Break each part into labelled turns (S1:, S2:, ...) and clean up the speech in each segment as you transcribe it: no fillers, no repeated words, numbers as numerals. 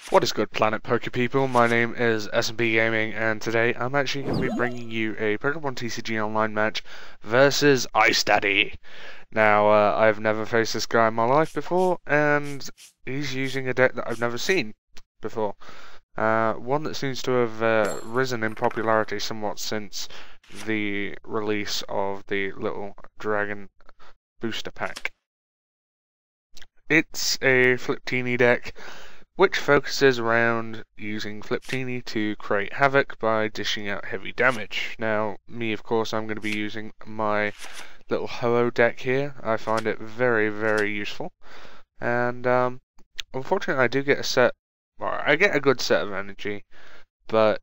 S1: What is good, Planet Poke people? My name is SMPGaming, and today I'm actually going to be bringing you a Pokemon TCG online match versus ICEdaddy. Now, I've never faced this guy in my life before, and he's using a deck that I've never seen before. One that seems to have risen in popularity somewhat since the release of the little Dragon booster pack. It's a Fliptini deck, which focuses around using Fliptini to create havoc by dishing out heavy damage. Now, me, of course, I'm going to be using my little Ho-Oh deck here. I find it very, very useful. And, unfortunately, I do get I get a good set of energy, but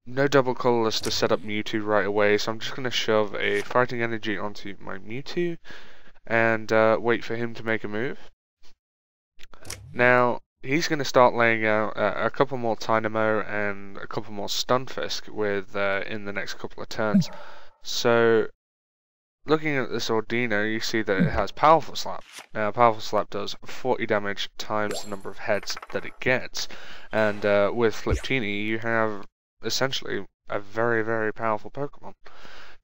S1: no double colorless to set up Mewtwo right away, so I'm just going to shove a fighting energy onto my Mewtwo and wait for him to make a move. Now, he's going to start laying out a couple more Dynamo and a couple more Stunfisk with in the next couple of turns. So, looking at this Ordino, you see that it has Powerful Slap. Now, Powerful Slap does 40 damage times the number of heads that it gets. And with Fliptini, you have essentially a very, very powerful Pokemon.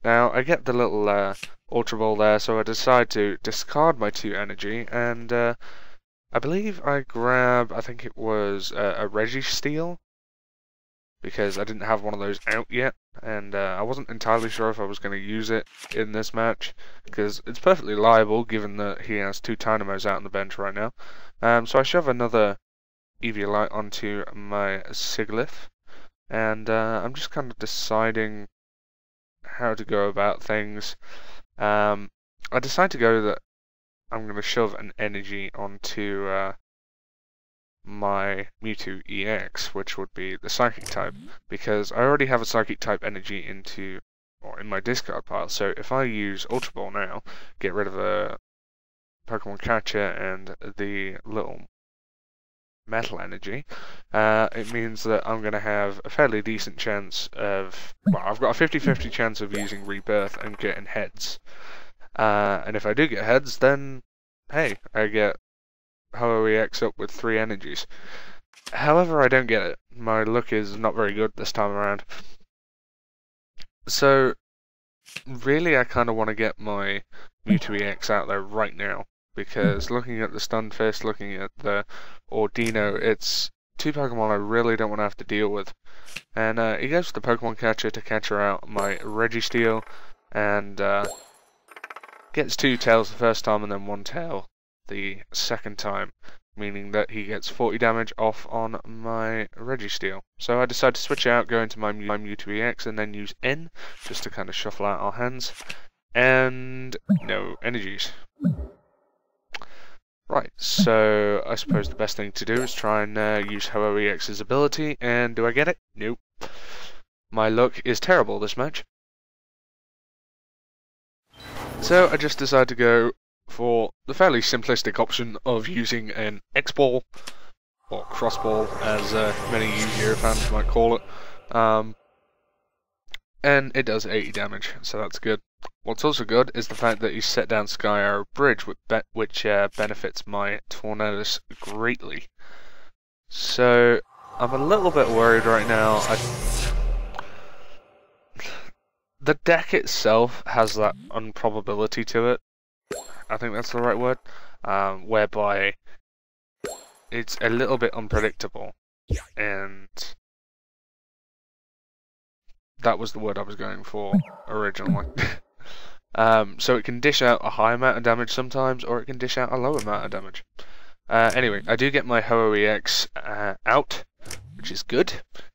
S1: Now, I get the little Ultra Ball there, so I decide to discard my 2 energy, and I believe I grab, I think it was a Registeel, because I didn't have one of those out yet, and I wasn't entirely sure if I was going to use it in this match, because it's perfectly liable given that he has 2 Dynamos out on the bench right now. So I shove another Eviolite onto my Sigilyph, and I'm just kind of deciding how to go about things. I decide to go that I'm going to shove an energy onto my Mewtwo EX, which would be the Psychic type, because I already have a Psychic type energy in my discard pile. So if I use Ultra Ball now, get rid of a Pokemon Catcher and the little Metal energy, it means that I'm going to have a fairly decent chance of, well, I've got a 50-50 chance of using Rebirth and getting heads. And if I do get heads, then, hey, I get Ho-Oh EX up with 3 energies. However, I don't get it. My luck is not very good this time around. So, really, I kind of want to get my Mewtwo EX out there right now, because looking at the Stunfisk, looking at the Ordino, it's 2 Pokemon I really don't want to have to deal with. And he goes for the Pokemon Catcher to catcher out my Registeel, and gets 2 tails the first time and then 1 tail the second time, meaning that he gets 40 damage off on my Registeel. So I decide to switch out, go into my Mewtwo EX, and then use N, just to kind of shuffle out our hands. And no energies. Right, so I suppose the best thing to do is try and use Ho-Oh EX's ability, and do I get it? Nope. My luck is terrible this match. So I just decide to go for the fairly simplistic option of using an X-Ball, or Cross-Ball, as many Yu-Gi-Oh fans might call it. And it does 80 damage, so that's good. What's also good is the fact that you set down Sky-Aeo Bridge, which benefits my Tornadus greatly. So, I'm a little bit worried right now. The deck itself has that unprobability to it. I think that's the right word. Whereby it's a little bit unpredictable. And that was the word I was going for originally. So it can dish out a high amount of damage sometimes, or it can dish out a low amount of damage. Anyway, I do get my Ho-Oh EX out, which is good,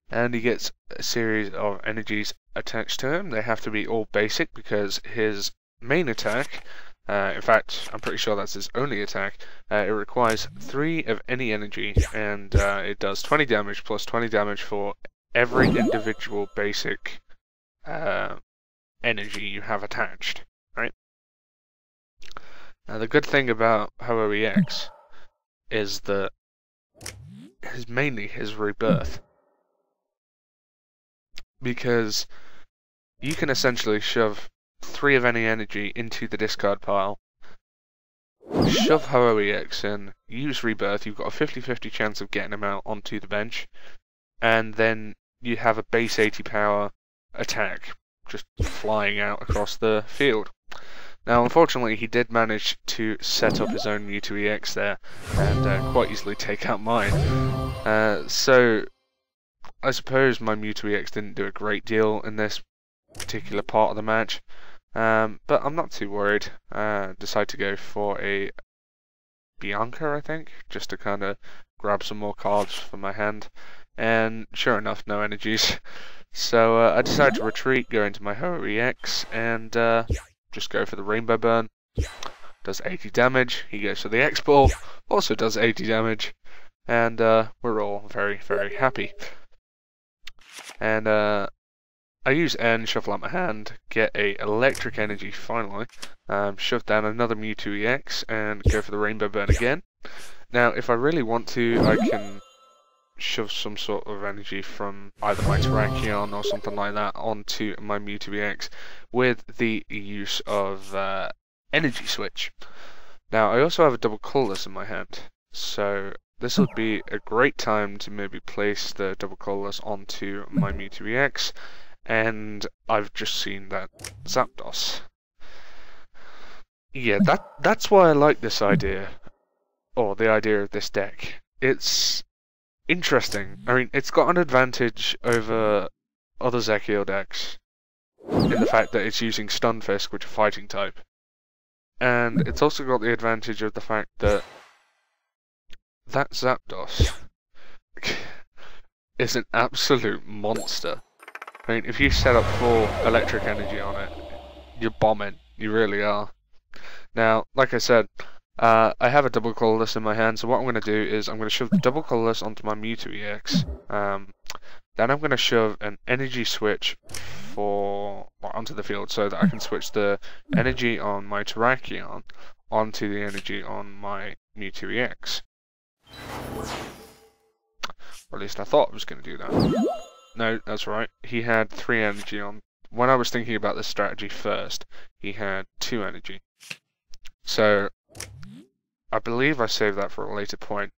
S1: and he gets a series of energies attached to him. They have to be all basic, because his main attack, in fact, I'm pretty sure that's his only attack, it requires 3 of any energy, and it does 20 damage plus 20 damage for every individual basic energy you have attached, right? Now, the good thing about Ho-Oh EX is that mainly his Rebirth, because you can essentially shove 3 of any energy into the discard pile, shove AeolianFlame in, use Rebirth, you've got a 50-50 chance of getting him out onto the bench, and then you have a base 80 power attack just flying out across the field. Now, unfortunately, he did manage to set up his own Mewtwo EX there, and quite easily take out mine. So, I suppose my Mewtwo EX didn't do a great deal in this particular part of the match, but I'm not too worried. Decide to go for a Bianca, I think, just to kind of grab some more cards from my hand, and sure enough, no energies. So I decided to retreat, go into my AeolianFlame, and just go for the Rainbow Burn. Does 80 damage. He goes for the X-Ball, also does 80 damage, and we're all very, very happy. And I use N, shuffle out my hand, get a Electric Energy finally, shove down another Mewtwo EX, and go for the Rainbow Burn again. Now, if I really want to, I can shove some sort of energy from either my Terrakion or something like that onto my Mewtwo EX with the use of Energy Switch. Now, I also have a double colourless in my hand, so this would be a great time to maybe place the double colourless onto my Mewtwo EX, and I've just seen that Zapdos. Yeah, that's why I like this idea, or the idea of this deck. It's interesting. I mean, it's got an advantage over other Zekio decks in the fact that it's using Stunfisk, which are fighting type. And it's also got the advantage of the fact that that Zapdos is an absolute monster. I mean, if you set up full electric energy on it, you're bombing. You really are. Now, like I said, I have a double colourless in my hand, so what I'm going to do is I'm going to shove the double colourless onto my Mewtwo EX. Then I'm going to shove an energy switch onto the field so that I can switch the energy on my Terrakion onto the energy on my Mewtwo EX. Or at least I thought I was going to do that. No, that's right. He had 3 energy on. When I was thinking about this strategy first, he had 2 energy. So I believe I saved that for a later point.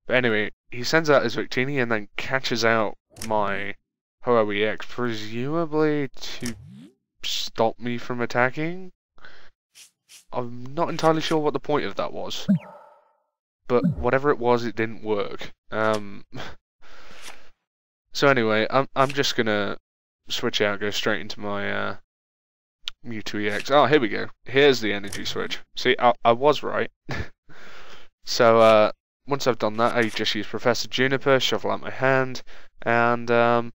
S1: But anyway, he sends out his Victini and then catches out my AeolianFlame, presumably to stop me from attacking? I'm not entirely sure what the point of that was. But whatever it was, it didn't work. So anyway, I'm just gonna switch out, go straight into my Mewtwo EX. Oh, here we go. Here's the energy switch. See, I was right. So once I've done that, I just use Professor Juniper, shuffle out my hand, and I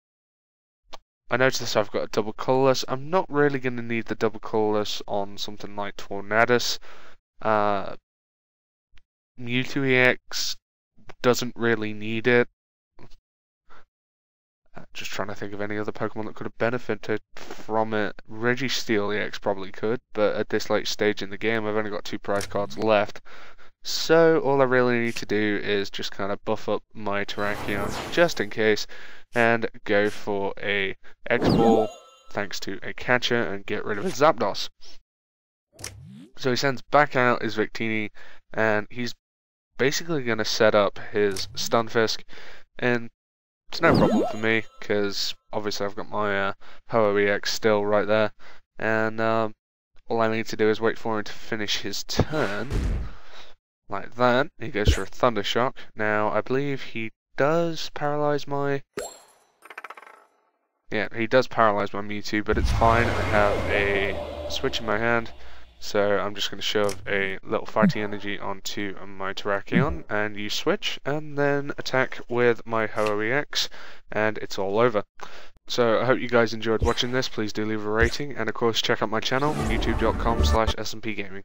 S1: notice I've got a double colourless. I'm not really going to need the double colourless on something like Tornadus. Mewtwo EX doesn't really need it. Just trying to think of any other Pokemon that could have benefited from it. Registeel EX probably could, but at this late stage in the game, I've only got 2 prize cards left. So all I really need to do is just kind of buff up my Terrakion just in case, and go for a X-Ball thanks to a catcher and get rid of his Zapdos. So he sends back out his Victini, and he's basically going to set up his Stunfisk, and it's no problem for me, because obviously I've got my AeolianFlame still right there, and all I need to do is wait for him to finish his turn, like that. He goes for a Thunder Shock. Now, I believe he does paralyze my... Yeah, he does paralyze my Mewtwo, but it's fine. I have a switch in my hand, so I'm just going to shove a little fighting energy onto my Terrakion and use switch, and then attack with my AeolianFlame, and it's all over. So I hope you guys enjoyed watching this. Please do leave a rating, and of course check out my channel, youtube.com/SMPGaming.